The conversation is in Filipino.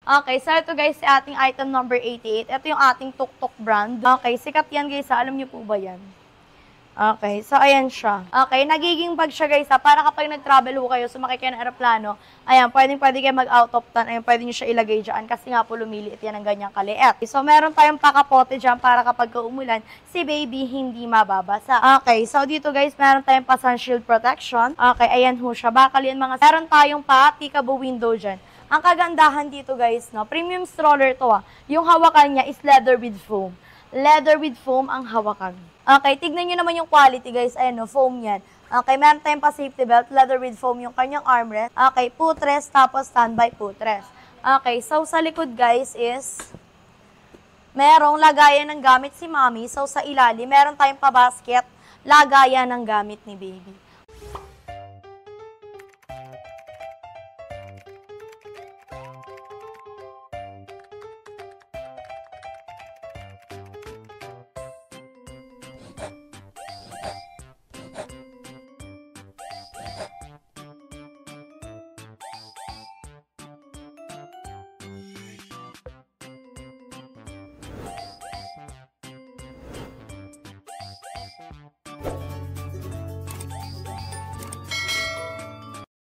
Okay, so ito guys, si ating item number 88. Ito yung ating Tuk-Tuk brand. Okay, sikat yan guys, alam niyo po ba yan? Okay, so ayan siya. Okay, nagiging bag siya guys para kapag nag-travel ho kayo, sumakay kayo ng aeroplano, ayan, pwede kayo mag-out of town, ayan, pwede nyo siya ilagay dyan kasi nga po lumiliit yan ng ganyang kaliit. So meron tayong pakapote dyan para kapag umulan, si baby hindi mababasa. Okay, so dito guys, meron tayong pa sun shield protection. Okay, ayan ho siya. Bakal yan mga, meron tayong pa tikabo window dyan. Ang kagandahan dito guys, no, premium stroller to yung hawakan niya is leather with foam. Leather with foam ang hawakan. Okay, tignan nyo naman yung quality guys. Ayan no, foam yan. Okay, meron tayong pa safety belt, leather with foam yung kanyang armrest. Okay, footrest, tapos standby footrest. Okay, so sa likod guys is merong lagayan ng gamit si mommy. So sa ilalim, meron tayong pa basket, lagayan ng gamit ni baby.